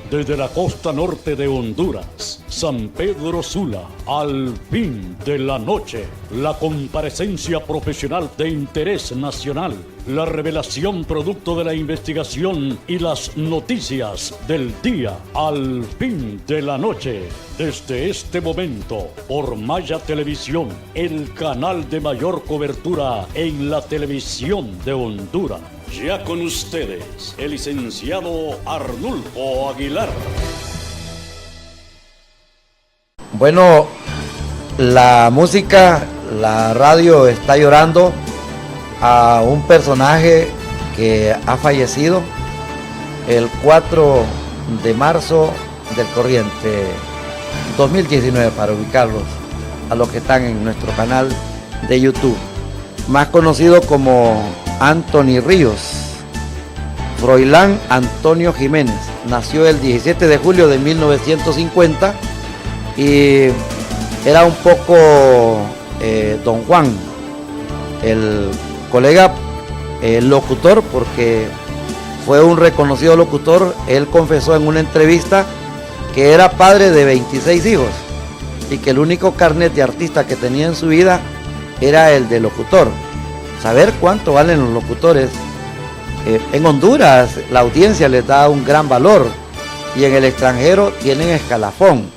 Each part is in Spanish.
desde la costa norte de Honduras, San Pedro Sula, al fin de la noche, la comparecencia profesional de interés nacional, la revelación producto de la investigación y las noticias del día, al fin de la noche. Desde este momento, por Maya Televisión, el canal de mayor cobertura en la televisión de Honduras. Ya con ustedes, el licenciado Arnulfo Aguilar. Bueno, la música, la radio está llorando a un personaje que ha fallecido el 4 de marzo del corriente 2019, para ubicarlos a los que están en nuestro canal de YouTube, más conocido como Anthony Ríos. Froilán Antonio Jiménez nació el 17 de julio de 1950 y era un poco Don Juan, el colega locutor, porque fue un reconocido locutor. Él confesó en una entrevista que era padre de 26 hijos y que el único carnet de artista que tenía en su vida era el de locutor. Saber cuánto valen los locutores. En Honduras la audiencia les da un gran valor y en el extranjero tienen escalafón.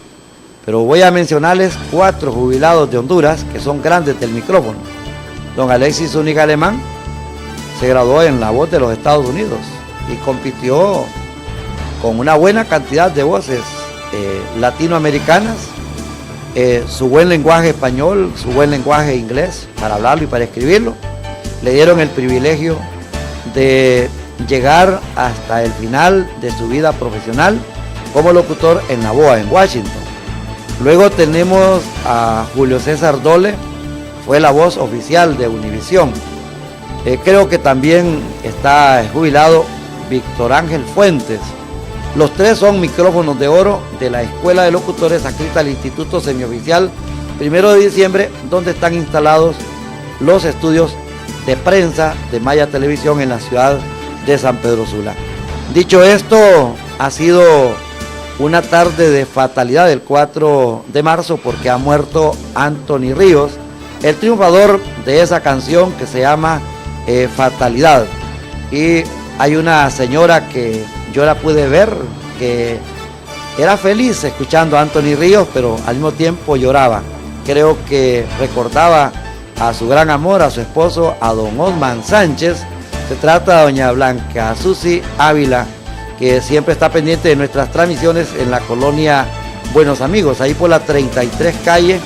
Pero voy a mencionarles 4 jubilados de Honduras que son grandes del micrófono. Don Alexis Zúñiga Alemán se graduó en La Voz de los Estados Unidos y compitió con una buena cantidad de voces latinoamericanas. Su buen lenguaje español, su buen lenguaje inglés para hablarlo y para escribirlo, le dieron el privilegio de llegar hasta el final de su vida profesional como locutor en la BOA, en Washington. Luego tenemos a Julio César Dole, fue la voz oficial de Univisión. Creo que también está jubilado Víctor Ángel Fuentes. Los 3 son micrófonos de oro de la Escuela de Locutores adscrita al Instituto Semioficial 1 de diciembre, donde están instalados los estudios de prensa de Maya Televisión en la ciudad de San Pedro Sula. Dicho esto, ha sido una tarde de fatalidad el 4 de marzo porque ha muerto Anthony Ríos, el triunfador de esa canción que se llama Fatalidad. Y hay una señora que yo la pude ver que era feliz escuchando a Anthony Ríos, pero al mismo tiempo lloraba. Creo que recordaba a su gran amor, a su esposo, a don Osman Sánchez. Se trata de doña Blanca Susi Ávila, que siempre está pendiente de nuestras transmisiones en la colonia Buenos Amigos, ahí por la 33 calle,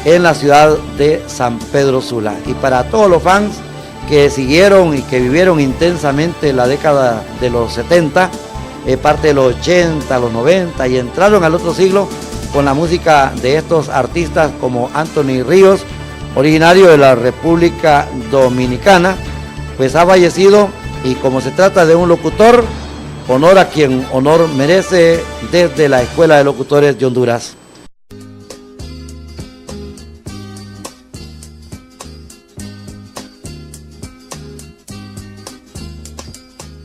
en la ciudad de San Pedro Sula. Y para todos los fans que siguieron y que vivieron intensamente la década de los 70, parte de los 80, los 90 y entraron al otro siglo con la música de estos artistas como Anthony Ríos, originario de la República Dominicana, pues ha fallecido, y como se trata de un locutor, honor a quien honor merece, desde la Escuela de Locutores de Honduras.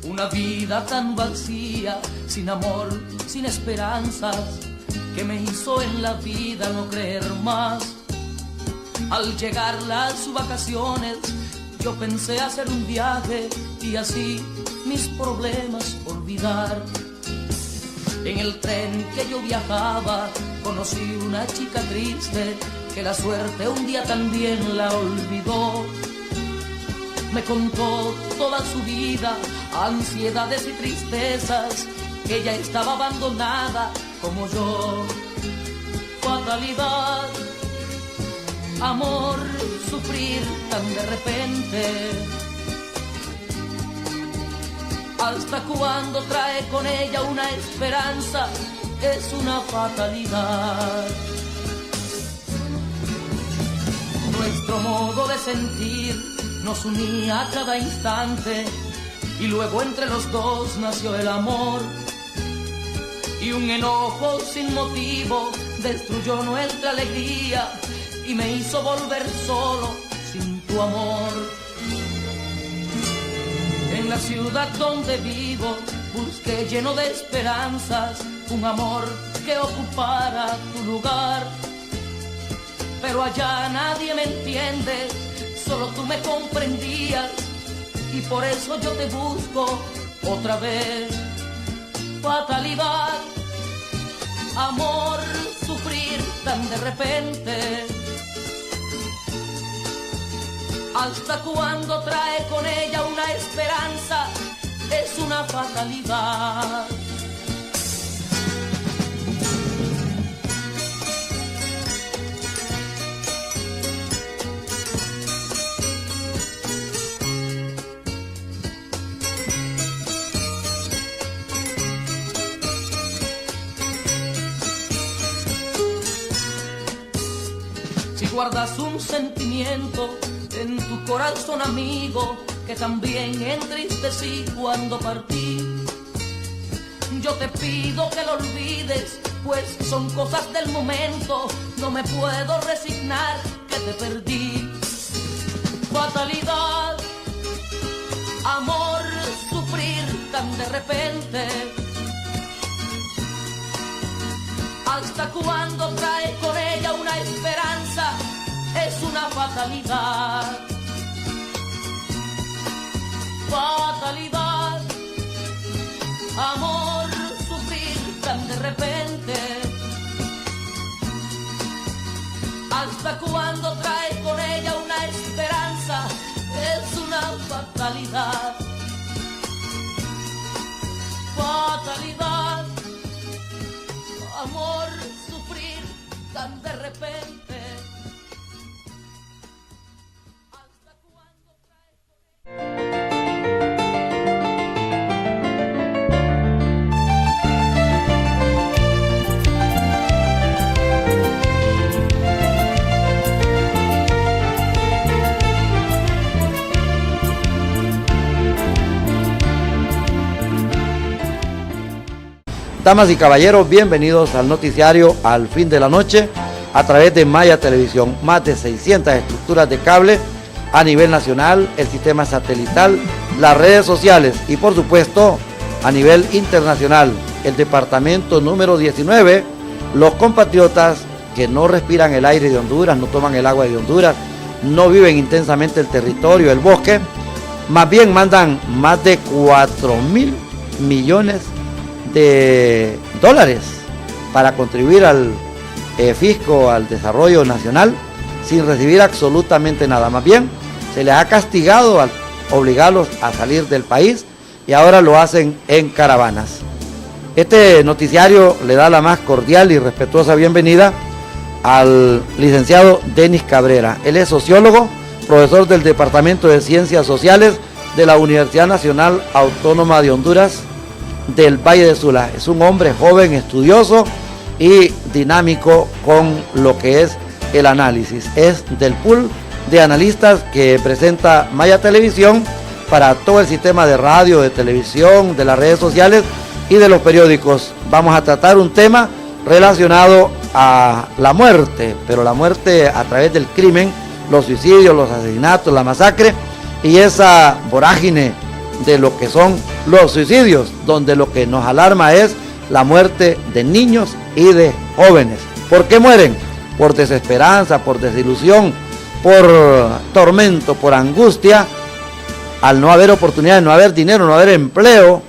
Una vida tan vacía, sin amor, sin esperanzas, que me hizo en la vida no creer más. Al llegar las vacaciones, yo pensé hacer un viaje y así mis problemas olvidar. En el tren que yo viajaba, conocí una chica triste, que la suerte un día también la olvidó. Me contó toda su vida, ansiedades y tristezas, que ella estaba abandonada como yo. Fatalidad, amor, sufrir tan de repente. ¿Hasta cuándo trae con ella una esperanza? Es una fatalidad. Nuestro modo de sentir nos unía a cada instante, y luego entre los dos nació el amor. Y un enojo sin motivo destruyó nuestra alegría y me hizo volver solo sin tu amor. En la ciudad donde vivo busqué lleno de esperanzas un amor que ocupara tu lugar. Pero allá nadie me entiende, solo tú me comprendías, y por eso yo te busco otra vez. Fatalidad, amor, sufrir tan de repente. ¿Hasta cuándo trae con ella una esperanza? Es una fatalidad. Si guardas un sentimiento en tu corazón, amigo, que también entristecí cuando partí, yo te pido que lo olvides, pues son cosas del momento, no me puedo resignar que te perdí. Fatalidad, amor, sufrir tan de repente. ¿Hasta cuándo trae con ella una esperanza? Es una fatalidad. Fatalidad, amor, sufrir tan de repente. ¿Hasta cuándo trae con ella una esperanza? Es una fatalidad. Fatalidad, amor, sufrir tan de repente. ¿Hasta cuándo trae? Damas y caballeros, bienvenidos al noticiario Al Fin de la Noche a través de Maya Televisión. Más de 600 estructuras de cable a nivel nacional, el sistema satelital, las redes sociales y por supuesto a nivel internacional. El departamento número 19, los compatriotas que no respiran el aire de Honduras, no toman el agua de Honduras, no viven intensamente el territorio, el bosque, más bien mandan más de 4.000 millones de dólares para contribuir al fisco, al desarrollo nacional, sin recibir absolutamente nada. Más bien se les ha castigado al obligarlos a salir del país y ahora lo hacen en caravanas. Este noticiario le da la más cordial y respetuosa bienvenida al licenciado Denis Cabrera. Él es sociólogo, profesor del Departamento de Ciencias Sociales de la Universidad Nacional Autónoma de Honduras del Valle de Sula. Es un hombre joven, estudioso y dinámico con lo que es el análisis. Es del pool de analistas que presenta Maya Televisión para todo el sistema de radio, de televisión, de las redes sociales y de los periódicos. Vamos a tratar un tema relacionado a la muerte, pero la muerte a través del crimen, los suicidios, los asesinatos, la masacre y esa vorágine de lo que son los suicidios, donde lo que nos alarma es la muerte de niños y de jóvenes. ¿Por qué mueren? Por desesperanza, por desilusión, por tormento, por angustia, al no haber oportunidades, no haber dinero, no haber empleo,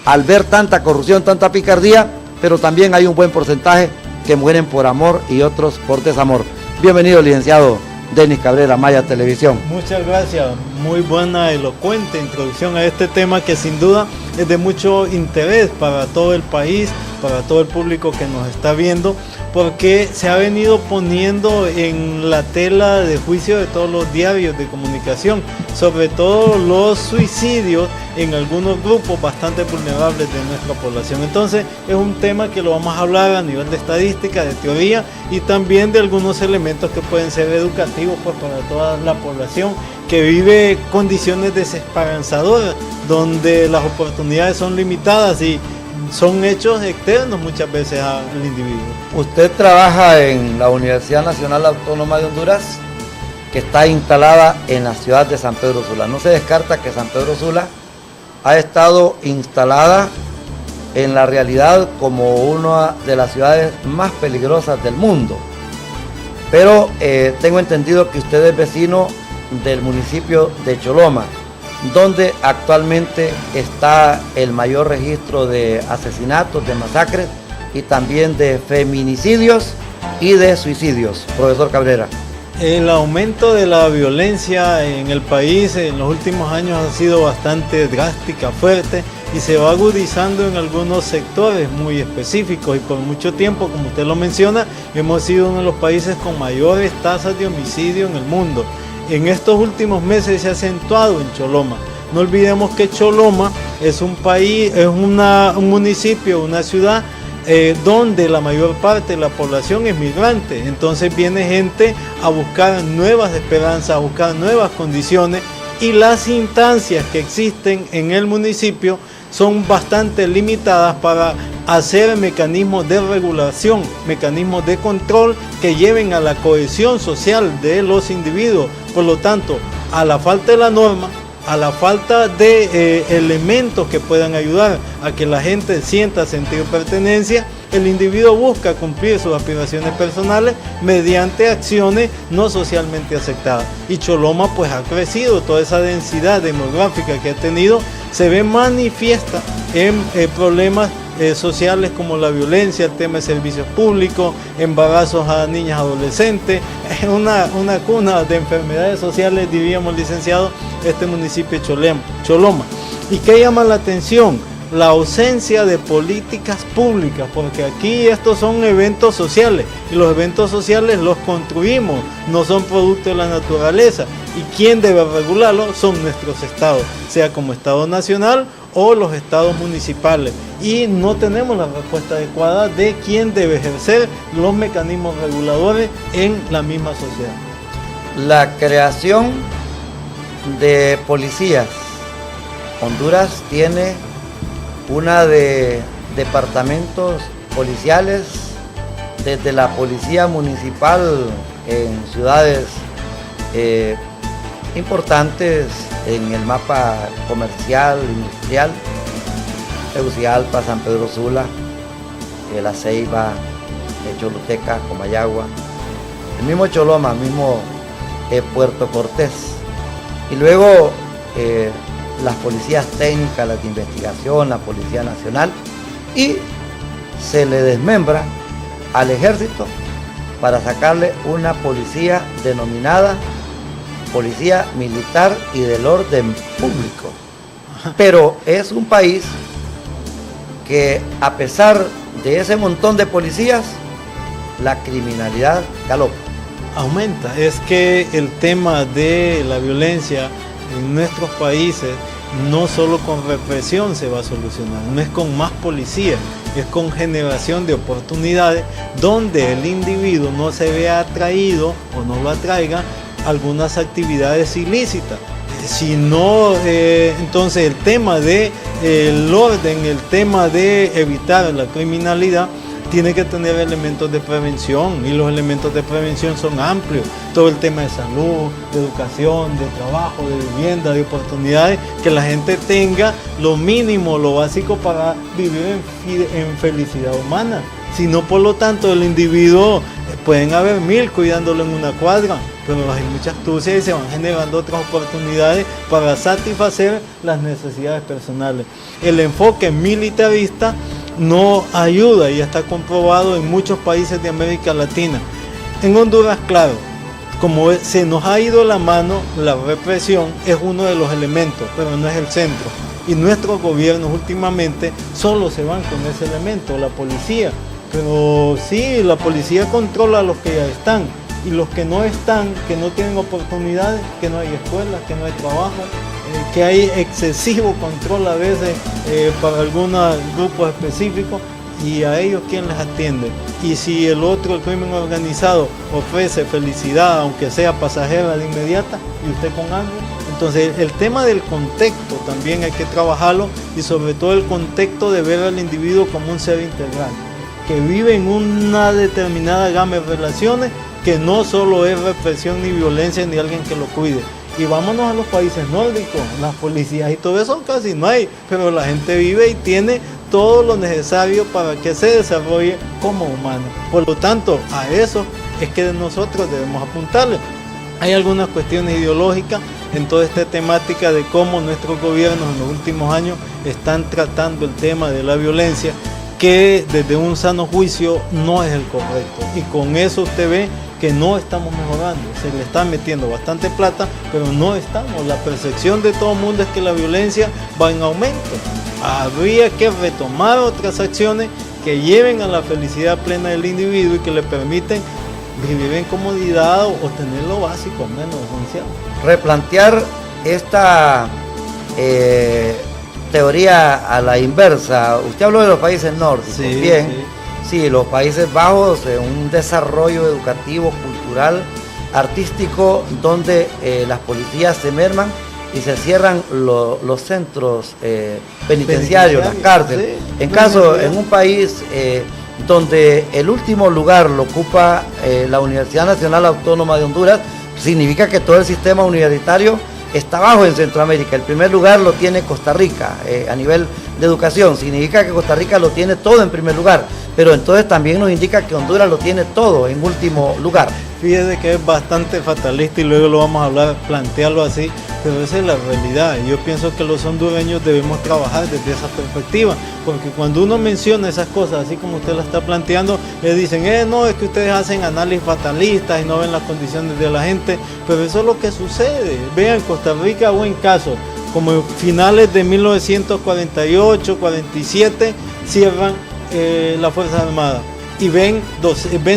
al ver tanta corrupción, tanta picardía, pero también hay un buen porcentaje que mueren por amor y otros por desamor. Bienvenido, licenciado Denis Cabrera, Maya Televisión. Muchas gracias, muy buena, elocuente introducción a este tema que sin duda es de mucho interés para todo el país, para todo el público que nos está viendo, porque se ha venido poniendo en la tela de juicio de todos los diarios de comunicación, sobre todo los suicidios en algunos grupos bastante vulnerables de nuestra población. Entonces es un tema que lo vamos a hablar a nivel de estadística, de teoría y también de algunos elementos que pueden ser educativos pues, para toda la población que vive condiciones desesperanzadoras, donde las oportunidades son limitadas y son hechos externos muchas veces al individuo. Usted trabaja en la Universidad Nacional Autónoma de Honduras, que está instalada en la ciudad de San Pedro Sula. No se descarta que San Pedro Sula ha estado instalada en la realidad como una de las ciudades más peligrosas del mundo. Pero tengo entendido que usted es vecino del municipio de Choloma, donde actualmente está el mayor registro de asesinatos, de masacres y también de feminicidios y de suicidios. Profesor Cabrera. El aumento de la violencia en el país en los últimos años ha sido bastante drástica, fuerte, y se va agudizando en algunos sectores muy específicos, y por mucho tiempo, como usted lo menciona, hemos sido uno de los países con mayores tasas de homicidio en el mundo. En estos últimos meses se ha acentuado en Choloma. No olvidemos que Choloma es un país, es un municipio, una ciudad donde la mayor parte de la población es migrante. Entonces viene gente a buscar nuevas esperanzas, a buscar nuevas condiciones, y las instancias que existen en el municipio son bastante limitadas para hacer mecanismos de regulación, mecanismos de control que lleven a la cohesión social de los individuos. Por lo tanto, a la falta de la norma, a la falta de elementos que puedan ayudar a que la gente sienta sentido de pertenencia, el individuo busca cumplir sus aspiraciones personales mediante acciones no socialmente aceptadas. Y Choloma pues ha crecido, toda esa densidad demográfica que ha tenido se ve manifiesta en problemas sociales como la violencia, el tema de servicios públicos, embarazos a niñas adolescentes, una cuna de enfermedades sociales, diríamos, licenciado, este municipio de Choloma. ¿Y qué llama la atención? La ausencia de políticas públicas, porque aquí estos son eventos sociales, y los eventos sociales los construimos, no son producto de la naturaleza, y quien debe regularlo son nuestros estados, sea como Estado nacional o los estados municipales, y no tenemos la respuesta adecuada de quién debe ejercer los mecanismos reguladores en la misma sociedad. La creación de policías. Honduras tiene una de departamentos policiales, desde la policía municipal en ciudades importantes en el mapa comercial, industrial, Tegucigalpa, San Pedro Sula, La Ceiba, Choluteca, Comayagua, el mismo Choloma, el mismo Puerto Cortés, y luego las policías técnicas, las de investigación, la Policía Nacional, y se le desmembra al ejército para sacarle una policía denominada Policía Militar y del Orden Público. Pero es un país que, a pesar de ese montón de policías, la criminalidad galopa. Aumenta. Es que el tema de la violencia en nuestros países no solo con represión se va a solucionar, no es con más policías, es con generación de oportunidades donde el individuo no se vea atraído o no lo atraiga algunas actividades ilícitas. Si no, entonces el tema del orden, el tema de evitar la criminalidad, tiene que tener elementos de prevención, y los elementos de prevención son amplios. Todo el tema de salud, de educación, de trabajo, de vivienda, de oportunidades, que la gente tenga lo mínimo, lo básico para vivir en felicidad humana. Si no, por lo tanto, el individuo, pueden haber 1000 cuidándolo en una cuadra, pero hay muchas astucias y se van generando otras oportunidades para satisfacer las necesidades personales. El enfoque militarista no ayuda, y está comprobado en muchos países de América Latina. En Honduras, claro, como se nos ha ido la mano, la represión es uno de los elementos, pero no es el centro. Y nuestros gobiernos últimamente solo se van con ese elemento, la policía. Pero sí, la policía controla a los que ya están, y los que no están, que no tienen oportunidades, que no hay escuelas, que no hay trabajo, que hay excesivo control a veces para algunos grupos específicos, y a ellos ¿quién les atiende? Y si el crimen organizado, ofrece felicidad, aunque sea pasajera de inmediata, y usted con hambre. Entonces el tema del contexto también hay que trabajarlo, y sobre todo el contexto de ver al individuo como un ser integral, que vive en una determinada gama de relaciones, que no solo es represión ni violencia ni alguien que lo cuide. Y vámonos a los países nórdicos, las policías y todo eso casi no hay, pero la gente vive y tiene todo lo necesario para que se desarrolle como humano. Por lo tanto, a eso es que nosotros debemos apuntarle. Hay algunas cuestiones ideológicas en toda esta temática de cómo nuestros gobiernos en los últimos años están tratando el tema de la violencia, que desde un sano juicio no es el correcto. Y con eso usted ve que no estamos mejorando, se le está metiendo bastante plata, pero no estamos. La percepción de todo el mundo es que la violencia va en aumento. Habría que retomar otras acciones que lleven a la felicidad plena del individuo y que le permiten vivir en comodidad o tener lo básico, al menos esencial. Replantear esta teoría a la inversa. Usted habló de los países nórdicos, Sí, bien. sí. Sí, los Países Bajos, un desarrollo educativo, cultural, artístico, donde las policías se merman y se cierran los centros penitenciarios, las cárceles. Sí. En un país donde el último lugar lo ocupa la Universidad Nacional Autónoma de Honduras, significa que todo el sistema universitario está bajo en Centroamérica. El primer lugar lo tiene Costa Rica a nivel de educación, significa que Costa Rica lo tiene todo en primer lugar, pero entonces también nos indica que Honduras lo tiene todo en último lugar. Fíjese que es bastante fatalista y luego lo vamos a hablar, plantearlo así, pero esa es la realidad. Yo pienso que los hondureños debemos trabajar desde esa perspectiva, porque cuando uno menciona esas cosas, así como usted la está planteando, le dicen, no, es que ustedes hacen análisis fatalistas y no ven las condiciones de la gente, pero eso es lo que sucede. Vean, Costa Rica, buen caso, como finales de 1948, 47, cierran la Fuerza Armada y ven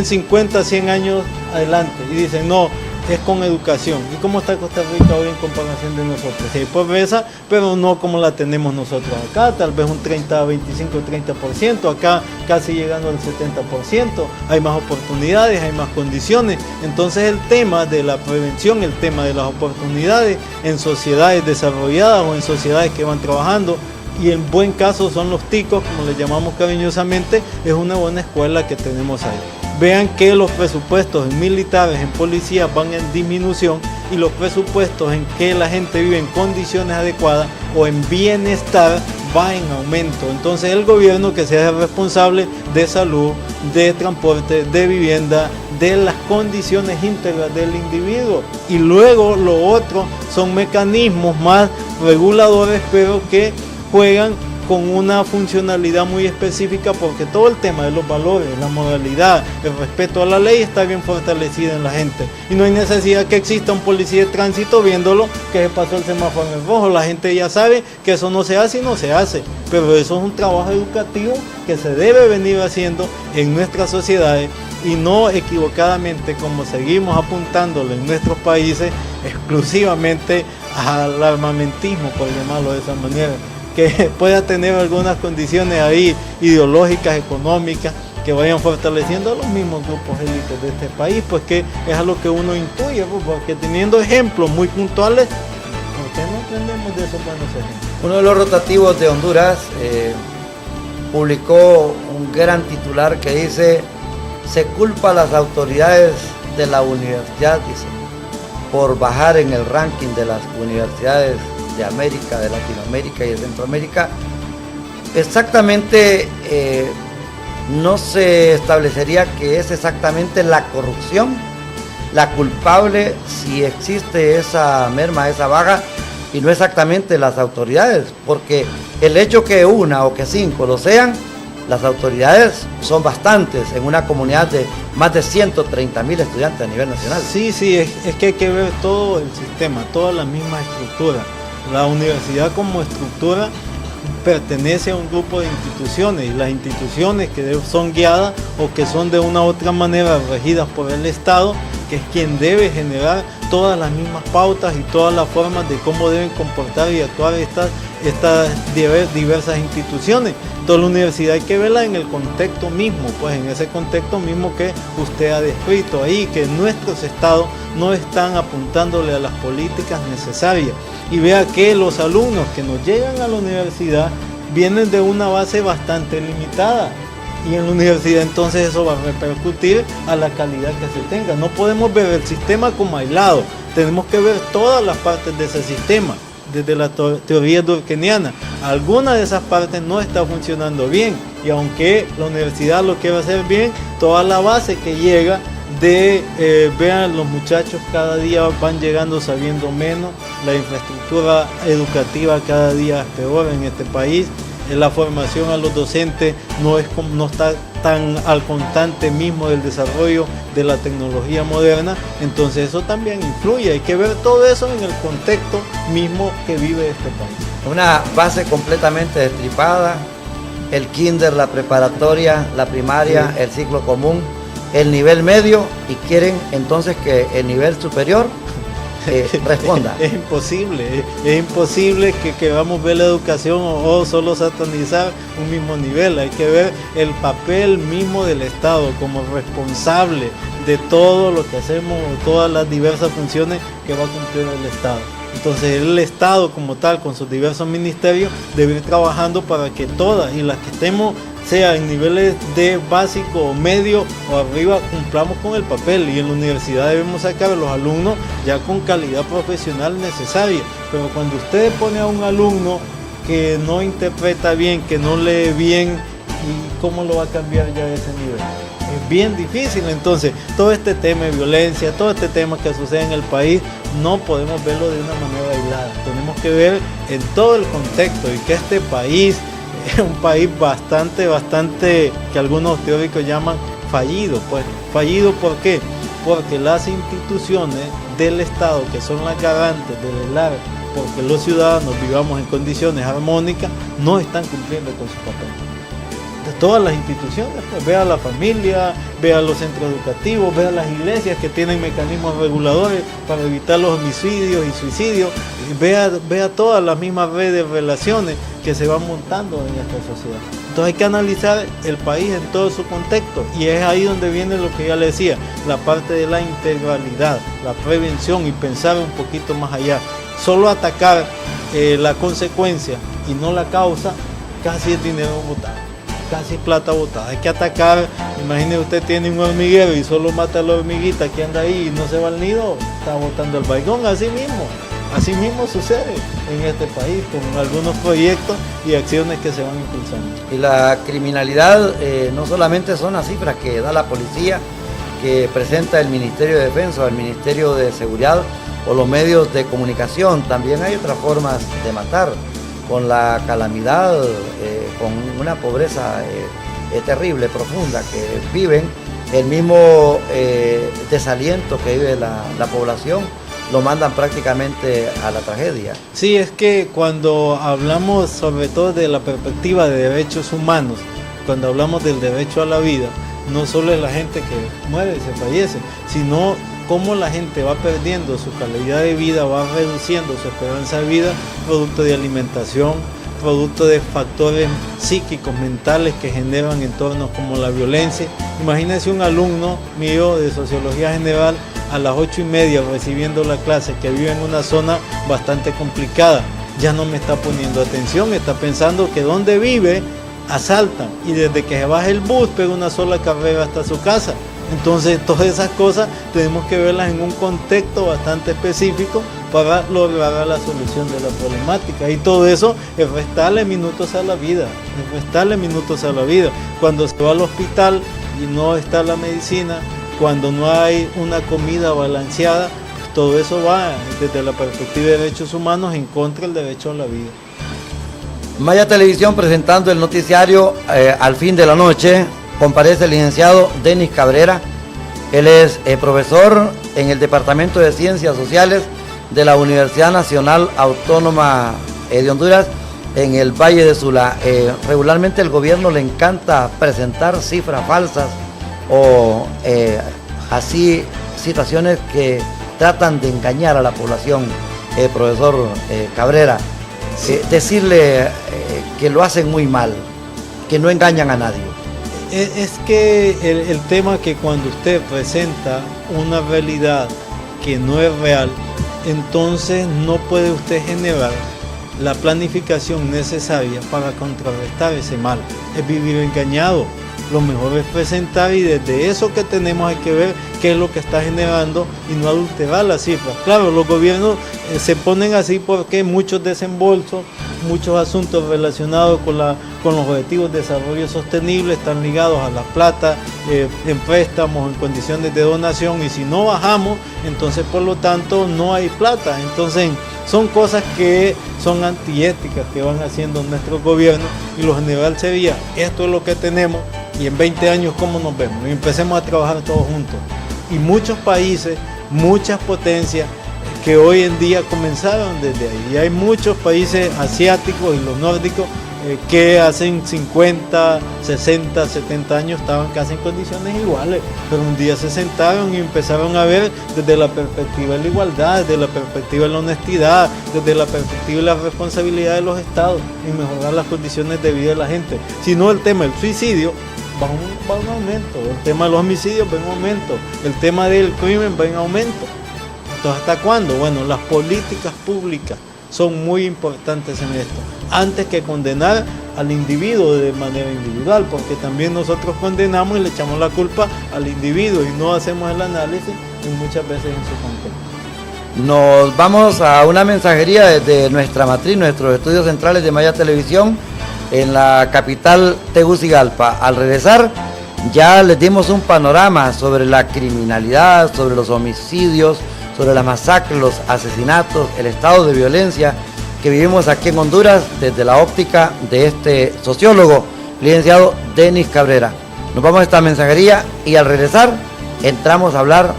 50, 100 años adelante y dicen, no, es con educación. ¿Y cómo está Costa Rica hoy en comparación de nosotros? Sí, hay pobreza, pero no como la tenemos nosotros acá, tal vez un 30, 25, 30%, acá casi llegando al 70%, hay más oportunidades, hay más condiciones. Entonces el tema de la prevención, el tema de las oportunidades en sociedades desarrolladas o en sociedades que van trabajando, y en buen caso son los ticos, como les llamamos cariñosamente, es una buena escuela que tenemos ahí. Vean que los presupuestos en militares, en policías van en disminución y los presupuestos en que la gente vive en condiciones adecuadas o en bienestar va en aumento. Entonces el gobierno que sea responsable de salud, de transporte, de vivienda, de las condiciones íntegras del individuo. Y luego lo otro son mecanismos más reguladores, pero que juegan con una funcionalidad muy específica, porque todo el tema de los valores, la moralidad, el respeto a la ley está bien fortalecida en la gente y no hay necesidad que exista un policía de tránsito viéndolo que se pasó el semáforo en rojo. La gente ya sabe que eso no se hace y no se hace, pero eso es un trabajo educativo que se debe venir haciendo en nuestras sociedades y no equivocadamente, como seguimos apuntándole en nuestros países, exclusivamente al armamentismo, por llamarlo de esa manera, que pueda tener algunas condiciones ahí ideológicas, económicas, que vayan fortaleciendo a los mismos grupos élites de este país, pues que es a lo que uno intuye, pues, porque teniendo ejemplos muy puntuales, ¿por qué no aprendemos de esos buenos ejemplos? Uno de los rotativos de Honduras publicó un gran titular que dice: se culpa a las autoridades de la universidad, dice, por bajar en el ranking de las universidades de América, de Latinoamérica y de Centroamérica. Exactamente no se establecería que es exactamente la corrupción la culpable si existe esa merma, esa baja, y no exactamente las autoridades, porque el hecho que una o que 5 lo sean, las autoridades son bastantes en una comunidad de más de 130,000 estudiantes a nivel nacional. Sí, es que hay que ver todo el sistema, toda la misma estructura. La universidad como estructura pertenece a un grupo de instituciones, y las instituciones que son guiadas o que son de una u otra manera regidas por el Estado, que es quien debe generar todas las mismas pautas y todas las formas de cómo deben comportar y actuar estas diversas instituciones. Entonces la universidad hay que verla en el contexto mismo, pues en ese contexto mismo que usted ha descrito ahí, que nuestros estados no están apuntándole a las políticas necesarias. Y vea que los alumnos que nos llegan a la universidad vienen de una base bastante limitada, y en la universidad entonces eso va a repercutir a la calidad que se tenga. No podemos ver el sistema como aislado, tenemos que ver todas las partes de ese sistema. desde la teoría durkheimiana. Alguna de esas partes no está funcionando bien, y aunque la universidad lo quiere hacer bien, toda la base que llega vean, los muchachos cada día van llegando sabiendo menos, la infraestructura educativa cada día es peor en este país, la formación a los docentes no está tan al constante mismo del desarrollo de la tecnología moderna, entonces eso también influye, hay que ver todo eso en el contexto mismo que vive este país. Una base completamente destripada, el kinder, la preparatoria, la primaria, sí, el ciclo común, el nivel medio, y quieren entonces que el nivel superior responda. Es imposible que queramos ver la educación o solo satanizar un mismo nivel. Hay que ver el papel mismo del Estado como responsable de todo lo que hacemos, todas las diversas funciones que va a cumplir el Estado. Entonces el Estado como tal, con sus diversos ministerios, debe ir trabajando para que todas y las que estemos, sea en niveles de básico o medio o arriba, cumplamos con el papel, y en la universidad debemos sacar a los alumnos ya con calidad profesional necesaria. Pero cuando usted pone a un alumno que no interpreta bien, que no lee bien, ¿y cómo lo va a cambiar ya a ese nivel? Es bien difícil. Entonces todo este tema de violencia, todo este tema que sucede en el país, no podemos verlo de una manera aislada, tenemos que ver en todo el contexto, y que este país es un país bastante, que algunos teóricos llaman fallido. Pues fallido, ¿por qué? Porque las instituciones del Estado, que son las garantes de velar porque los ciudadanos vivamos en condiciones armónicas, no están cumpliendo con su papel. De todas las instituciones, pues vea la familia, vea los centros educativos, vea las iglesias que tienen mecanismos reguladores para evitar los homicidios y suicidios, y vea todas las mismas redes de relaciones que se van montando en esta sociedad. Entonces hay que analizar el país en todo su contexto, y es ahí donde viene lo que ya le decía, la parte de la integralidad, la prevención, y pensar un poquito más allá. Solo atacar la consecuencia y no la causa, casi es dinero botado, casi plata botada. Hay que atacar. Imagine usted tiene un hormiguero y solo mata a la hormiguita que anda ahí y no se va al nido, está botando el baigón. Así mismo sucede en este país con algunos proyectos y acciones que se van impulsando. Y la criminalidad no solamente son las cifras que da la policía, que presenta el Ministerio de Defensa, el Ministerio de Seguridad o los medios de comunicación. También hay otras formas de matar, con la calamidad, con una pobreza terrible, profunda, que viven, el mismo desaliento que vive la población, lo mandan prácticamente a la tragedia. Sí, es que cuando hablamos sobre todo de la perspectiva de derechos humanos, cuando hablamos del derecho a la vida, no solo es la gente que muere y se fallece, sino cómo la gente va perdiendo su calidad de vida, va reduciendo su esperanza de vida, producto de alimentación, producto de factores psíquicos, mentales que generan entornos como la violencia. Imagínense un alumno mío de Sociología General a las 8:30 recibiendo la clase, que vive en una zona bastante complicada. Ya no me está poniendo atención, está pensando que donde vive asaltan, y desde que se baja el bus pega una sola carrera hasta su casa. Entonces todas esas cosas tenemos que verlas en un contexto bastante específico para lograr la solución de la problemática, y todo eso es restarle minutos a la vida, Cuando se va al hospital y no está la medicina, cuando no hay una comida balanceada, pues todo eso va desde la perspectiva de derechos humanos en contra del derecho a la vida. Maya Televisión presentando el noticiario Al Fin de la Noche. Comparece el licenciado Denis Cabrera. Él es profesor en el Departamento de Ciencias Sociales de la Universidad Nacional Autónoma de Honduras, en el Valle de Sula. Regularmente el gobierno le encanta presentar cifras falsas o así situaciones que tratan de engañar a la población. Profesor Cabrera, decirle que lo hacen muy mal, que no engañan a nadie. Es que el tema que cuando usted presenta una realidad que no es real, entonces no puede usted generar la planificación necesaria para contrarrestar ese mal. Es vivir engañado. lo mejor es presentar, y desde eso que tenemos hay que ver qué es lo que está generando y no adulterar las cifras. Claro, los gobiernos se ponen así porque muchos desembolsos, muchos asuntos relacionados con los objetivos de desarrollo sostenible están ligados a la plata en préstamos, en condiciones de donación, y si no bajamos, entonces por lo tanto no hay plata. Entonces son cosas que son antiéticas que van haciendo nuestros gobiernos, y lo general sería, esto es lo que tenemos y en 20 años cómo nos vemos, y empecemos a trabajar todos juntos. Y muchos países, muchas potencias que hoy en día comenzaron desde ahí, y hay muchos países asiáticos y los nórdicos que hace 50, 60, 70 años estaban casi en condiciones iguales, pero un día se sentaron y empezaron a ver desde la perspectiva de la igualdad, desde la perspectiva de la honestidad, desde la perspectiva de la responsabilidad de los estados en mejorar las condiciones de vida de la gente. Si no, el tema del suicidio va en aumento, el tema de los homicidios va en aumento, el tema del crimen va en aumento. Entonces, ¿hasta cuándo? Bueno, las políticas públicas son muy importantes en esto, antes que condenar al individuo de manera individual, porque también nosotros condenamos y le echamos la culpa al individuo y no hacemos el análisis, y muchas veces en su contexto. Nos vamos a una mensajería desde nuestra matriz, nuestros estudios centrales de Maya Televisión, en la capital Tegucigalpa. Al regresar, ya les dimos un panorama sobre la criminalidad, sobre los homicidios, sobre las masacres, los asesinatos, el estado de violencia que vivimos aquí en Honduras desde la óptica de este sociólogo, licenciado Denis Cabrera. Nos vamos a esta mensajería y al regresar entramos a hablar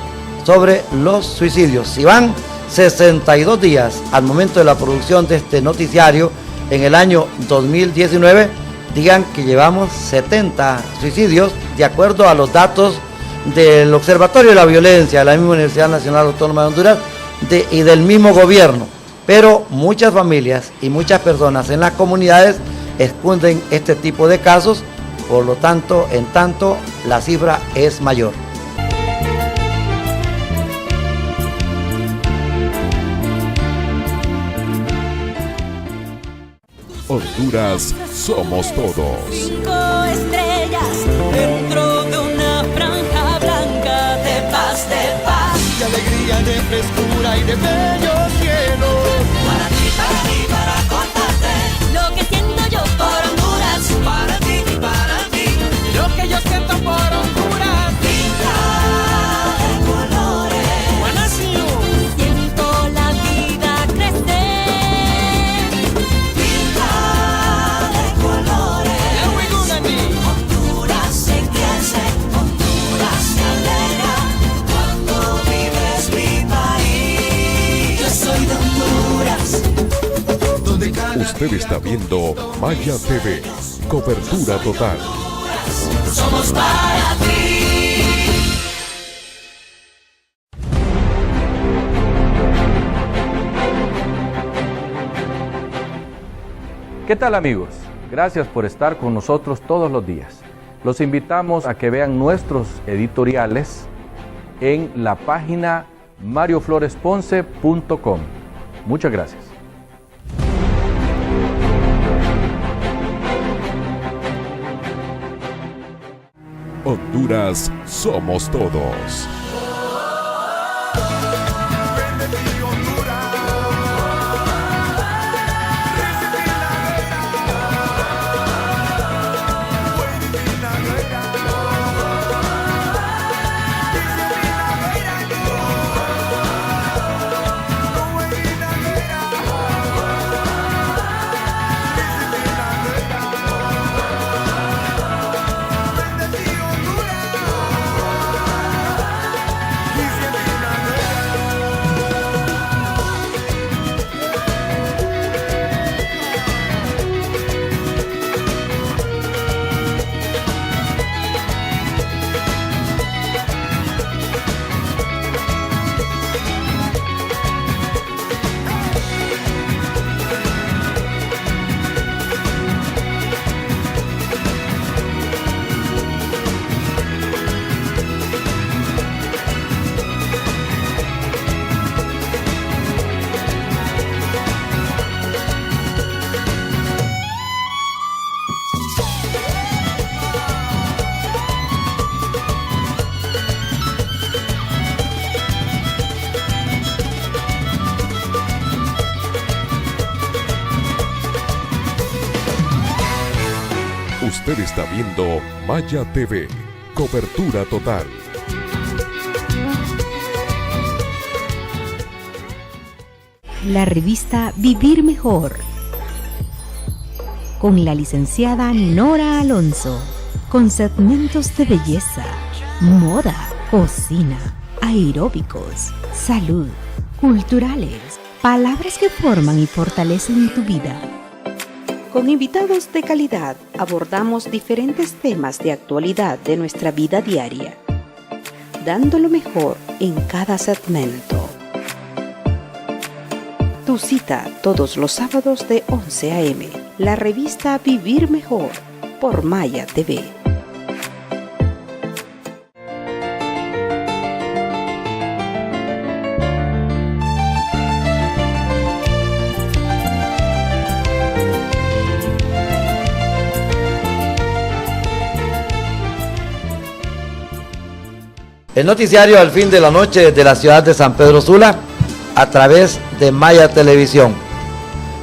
sobre los suicidios. Si van 62 días al momento de la producción de este noticiario en el año 2019, digan que llevamos 70 suicidios de acuerdo a los datos del Observatorio de la Violencia de la misma Universidad Nacional Autónoma de Honduras y del mismo gobierno. Pero muchas familias y muchas personas en las comunidades esconden este tipo de casos, por lo tanto, en tanto, la cifra es mayor. Honduras somos todos. 5 estrellas dentro de una franja blanca de paz, de alegría, de frescura y de bello cielo. Para ti, para contarte lo que siento yo por Honduras. Para ti y para ti, lo que yo siento por Honduras. Pinta de colores, buena nación. Siento la vida crecer. Pinta de colores. Honduras se crece, Honduras se alegra cuando vives mi país. Yo soy de Honduras. Usted está viendo Maya TV, cobertura total. Somos para ti. ¿Qué tal, amigos? Gracias por estar con nosotros todos los días. Los invitamos a que vean nuestros editoriales en la página mariofloresponce.com. Muchas gracias. Honduras somos todos. Usted está viendo Maya TV, cobertura total. La revista Vivir Mejor, con la licenciada Nora Alonso, con segmentos de belleza, moda, cocina, aeróbicos, salud, culturales, palabras que forman y fortalecen tu vida. Con invitados de calidad abordamos diferentes temas de actualidad de nuestra vida diaria, dando lo mejor en cada segmento. Tu cita todos los sábados de 11 a.m. La revista Vivir Mejor por Maya TV. El noticiario al fin de la noche de la ciudad de San Pedro Sula a través de Maya Televisión.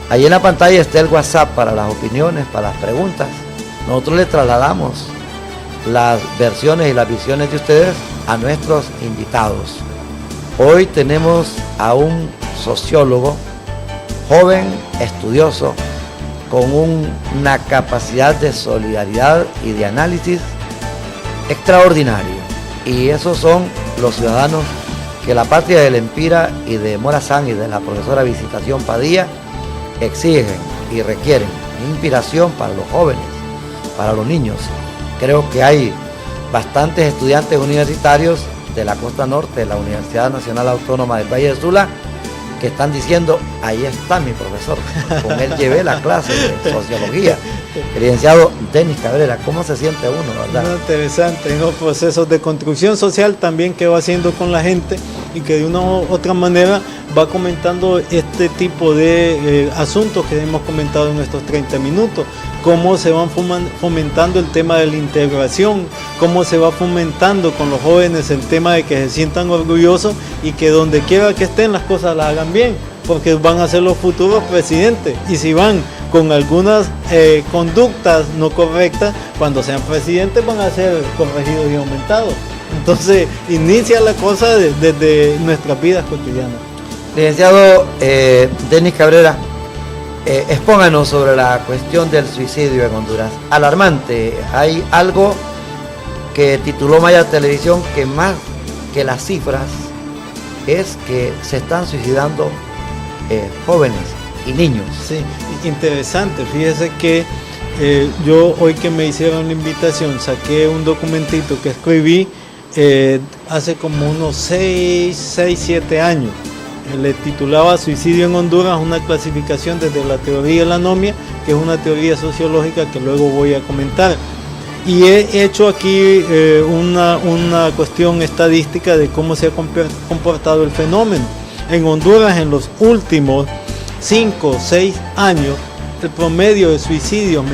Ahí en la pantalla está el WhatsApp para las opiniones, para las preguntas. Nosotros le trasladamos las versiones y las visiones de ustedes a nuestros invitados. Hoy tenemos a un sociólogo, joven, estudioso, con una capacidad de solidaridad y de análisis extraordinario. Y esos son los ciudadanos que la patria del Empira y de Morazán y de la profesora Visitación Padilla exigen y requieren inspiración para los jóvenes, para los niños. Creo que hay bastantes estudiantes universitarios de la costa norte de la Universidad Nacional Autónoma del Valle de Sula que están diciendo, ahí está mi profesor, con él llevé la clase de sociología. El licenciado Denis Cabrera, ¿cómo se siente uno, verdad? Muy interesante, ¿no? Procesos de construcción social también que va haciendo con la gente y que de una u otra manera va comentando este tipo de asuntos que hemos comentado en nuestros 30 minutos, cómo se van fomentando el tema de la integración, cómo se va fomentando con los jóvenes el tema de que se sientan orgullosos y que donde quiera que estén las cosas las hagan bien, porque van a ser los futuros presidentes, y si van con algunas conductas no correctas, cuando sean presidentes van a ser corregidos y aumentados. Entonces inicia la cosa desde nuestras vidas cotidianas. Licenciado Denis Cabrera, expónganos sobre la cuestión del suicidio en Honduras. Alarmante, hay algo que tituló Maya Televisión que más que las cifras es que se están suicidando jóvenes y niños. Sí, interesante, fíjese que yo hoy que me hicieron la invitación saqué un documentito que escribí hace como unos 6-7 años. Le titulaba Suicidio en Honduras, una clasificación desde la teoría de la anomia, que es una teoría sociológica que luego voy a comentar. Y he hecho aquí una cuestión estadística de cómo se ha comportado el fenómeno. En Honduras, en los últimos 5 o 6 años, el promedio de suicidios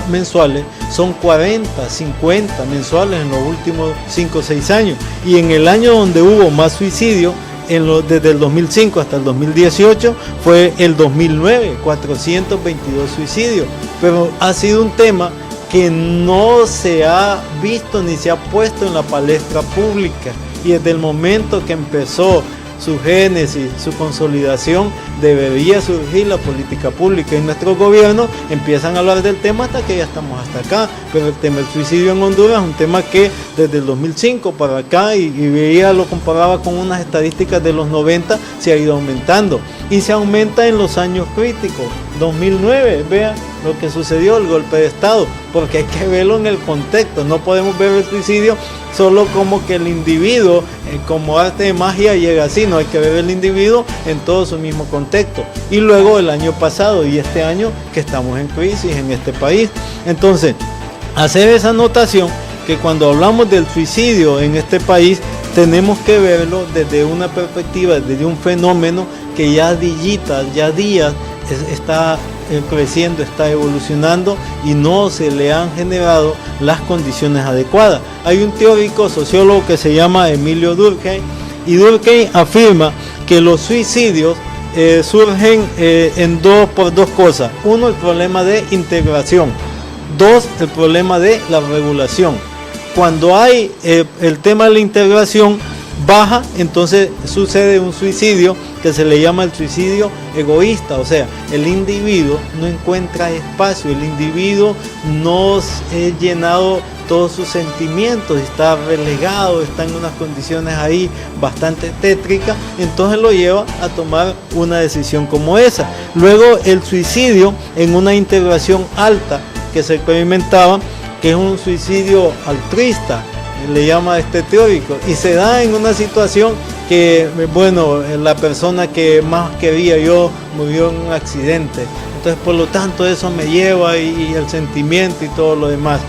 mensuales son 40, 50 mensuales en los últimos 5 o 6 años. Y en el año donde hubo más suicidios, desde el 2005 hasta el 2018, fue el 2009, 422 suicidios. Pero ha sido un tema que no se ha visto ni se ha puesto en la palestra pública. Y desde el momento que empezó su génesis, su consolidación, debería surgir la política pública, y nuestros gobiernos empiezan a hablar del tema hasta que ya estamos hasta acá. Pero el tema del suicidio en Honduras es un tema que desde el 2005 para acá, y veía, lo comparaba con unas estadísticas de los 90, se ha ido aumentando, y se aumenta en los años críticos. 2009, vea lo que sucedió, el golpe de Estado, porque hay que verlo en el contexto. No podemos ver el suicidio solo como que el individuo como arte de magia llega así, no, hay que ver el individuo en todo su mismo contexto. Y luego el año pasado y este año que estamos en crisis en este país. Entonces, hacer esa anotación que cuando hablamos del suicidio en este país tenemos que verlo desde una perspectiva, desde un fenómeno que ya días está creciendo, está evolucionando, y no se le han generado las condiciones adecuadas. Hay un teórico sociólogo que se llama Emilio Durkheim, y Durkheim afirma que los suicidios surgen por dos cosas. Uno, el problema de integración. Dos, el problema de la regulación. Cuando hay el tema de la integración baja, entonces sucede un suicidio que se le llama el suicidio egoísta, o sea, el individuo no encuentra espacio, el individuo no es llenado todos sus sentimientos, está relegado, está en unas condiciones ahí bastante tétricas, entonces lo lleva a tomar una decisión como esa. Luego el suicidio en una integración alta que se experimentaba, que es un suicidio altruista, le llama este teórico, y se da en una situación que, bueno, la persona que más quería yo murió en un accidente, entonces por lo tanto eso me lleva y el sentimiento y todo lo demás.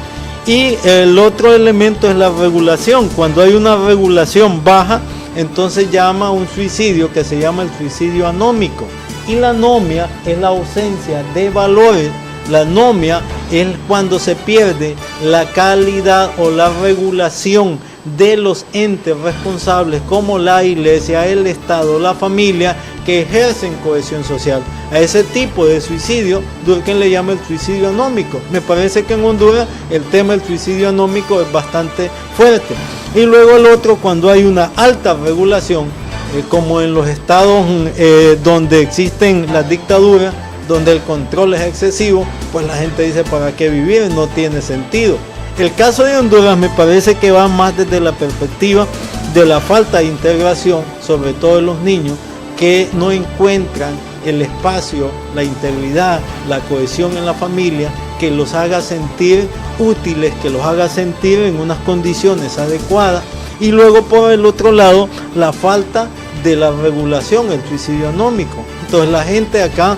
Y el otro elemento es la regulación. Cuando hay una regulación baja, entonces llama un suicidio que se llama el suicidio anómico, y la anomia es la ausencia de valores. La anomia es cuando se pierde la calidad o la regulación de los entes responsables como la iglesia, el Estado, la familia, que ejercen cohesión social. A ese tipo de suicidio, Durkheim le llama el suicidio anómico. Me parece que en Honduras el tema del suicidio anómico es bastante fuerte. Y luego el otro, cuando hay una alta regulación, como en los estados donde existen las dictaduras, donde el control es excesivo, pues la gente dice, ¿para qué vivir? No tiene sentido. El caso de Honduras me parece que va más desde la perspectiva de la falta de integración, sobre todo de los niños, que no encuentran el espacio, la integridad, la cohesión en la familia, que los haga sentir útiles, que los haga sentir en unas condiciones adecuadas. Y luego por el otro lado, la falta de la regulación, el suicidio anómico. Entonces la gente acá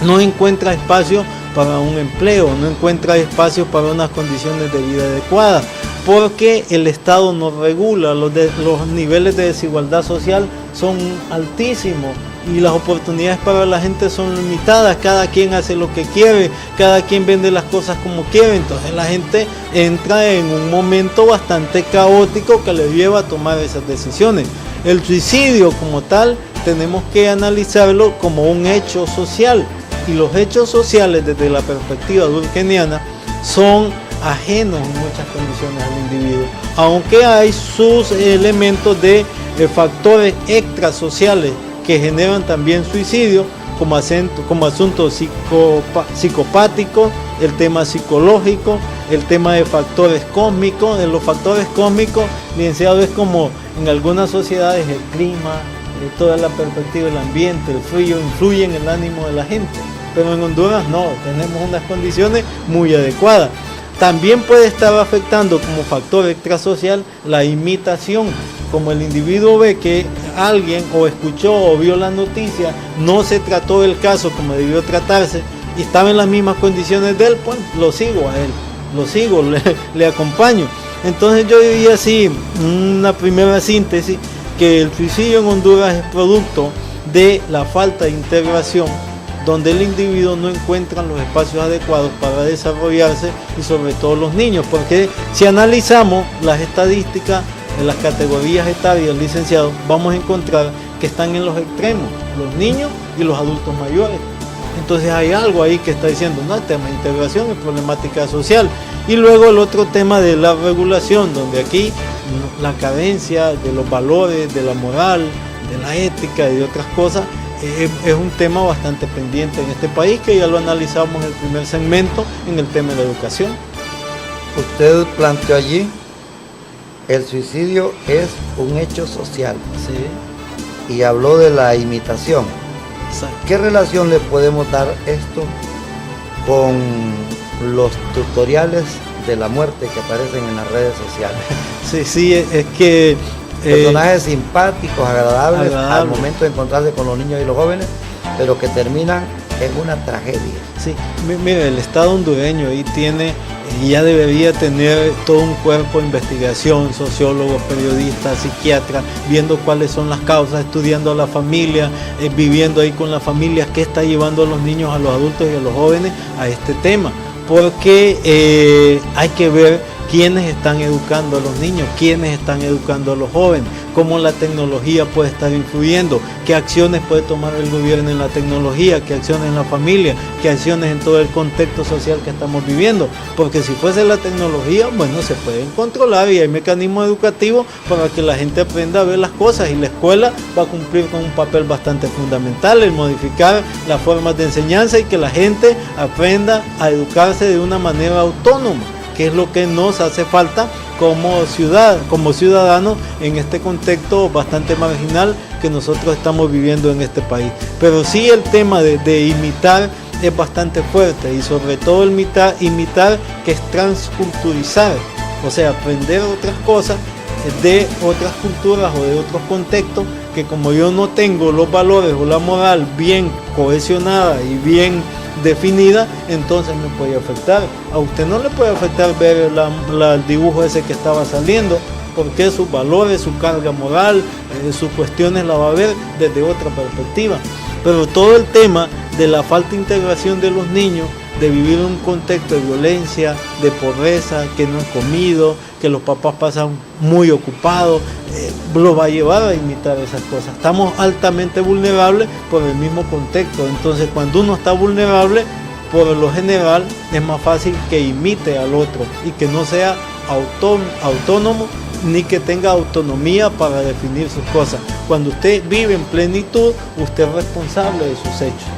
no encuentra espacio para un empleo, no encuentra espacio para unas condiciones de vida adecuadas, porque el Estado no regula, los niveles de desigualdad social son altísimos y las oportunidades para la gente son limitadas, cada quien hace lo que quiere, cada quien vende las cosas como quiere, entonces la gente entra en un momento bastante caótico que le lleva a tomar esas decisiones. El suicidio como tal tenemos que analizarlo como un hecho social, y los hechos sociales desde la perspectiva durkheimiana son ajenos en muchas condiciones al individuo, aunque hay sus elementos de factores extrasociales que generan también suicidio, como asuntos psicopáticos, el tema psicológico, el tema de factores cósmicos. En los factores cósmicos, licenciado, es como en algunas sociedades el clima, toda la perspectiva del ambiente, el frío, influye en el ánimo de la gente. Pero en Honduras no, tenemos unas condiciones muy adecuadas. También puede estar afectando como factor extrasocial la imitación, como el individuo ve que alguien o escuchó o vio la noticia, no se trató el caso como debió tratarse y estaba en las mismas condiciones de él, pues lo sigo a él, lo sigo, le acompaño. Entonces yo diría así, una primera síntesis, que el suicidio en Honduras es producto de la falta de integración, donde el individuo no encuentra los espacios adecuados para desarrollarse, y sobre todo los niños, porque si analizamos las estadísticas en las categorías etarias, licenciado, vamos a encontrar que están en los extremos, los niños y los adultos mayores. Entonces hay algo ahí que está diciendo, no, el tema de integración es problemática social. Y luego el otro tema de la regulación, donde aquí la carencia de los valores, de la moral, de la ética y de otras cosas, es un tema bastante pendiente en este país, que ya lo analizamos en el primer segmento en el tema de la educación. Usted planteó allí, el suicidio es un hecho social. Sí. Y habló de la imitación. Exacto. ¿Qué relación le podemos dar esto con los tutoriales de la muerte que aparecen en las redes sociales? Sí, es que personajes simpáticos, agradables al momento de encontrarse con los niños y los jóvenes, pero que terminan en una tragedia. Sí, mire, el Estado hondureño ahí tiene, y ya debería tener todo un cuerpo de investigación, sociólogos, periodistas, psiquiatras, viendo cuáles son las causas, estudiando a la familia, viviendo ahí con las familias, qué está llevando a los niños, a los adultos y a los jóvenes a este tema. Porque hay que ver quiénes están educando a los niños, quiénes están educando a los jóvenes, cómo la tecnología puede estar influyendo, qué acciones puede tomar el gobierno en la tecnología, qué acciones en la familia, qué acciones en todo el contexto social que estamos viviendo. Porque si fuese la tecnología, bueno, se pueden controlar y hay mecanismos educativos para que la gente aprenda a ver las cosas, y la escuela va a cumplir con un papel bastante fundamental, el modificar las formas de enseñanza y que la gente aprenda a educarse de una manera autónoma, que es lo que nos hace falta como ciudadanos en este contexto bastante marginal que nosotros estamos viviendo en este país. Pero sí, el tema de imitar es bastante fuerte, y sobre todo el imitar, que es transculturizar, o sea, aprender otras cosas de otras culturas o de otros contextos, que como yo no tengo los valores o la moral bien cohesionada y bien definida, entonces me puede afectar. A usted no le puede afectar ver el dibujo ese que estaba saliendo, porque sus valores, su carga moral, sus cuestiones la va a ver desde otra perspectiva. Pero todo el tema de la falta de integración de los niños, de vivir en un contexto de violencia, de pobreza, que no han comido, que los papás pasan muy ocupados, lo va a llevar a imitar esas cosas. Estamos altamente vulnerables por el mismo contexto. Entonces, cuando uno está vulnerable, por lo general es más fácil que imite al otro y que no sea autónomo ni que tenga autonomía para definir sus cosas. Cuando usted vive en plenitud, usted es responsable de sus hechos.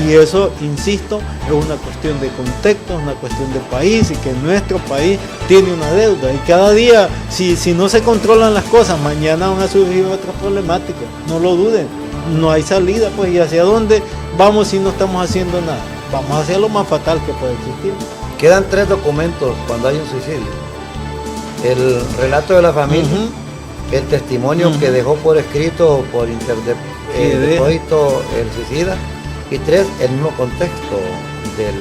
Y eso, insisto, es una cuestión de contexto, es una cuestión de país, y que nuestro país tiene una deuda. Y cada día, si no se controlan las cosas, mañana van a surgir otras problemáticas. No lo duden, no hay salida, pues. ¿Y hacia dónde vamos si no estamos haciendo nada? Vamos hacia lo más fatal que puede existir. Quedan 3 documentos cuando hay un suicidio: el relato de la familia, el testimonio que dejó por escrito o por depósito el suicida, y 3, el mismo contexto del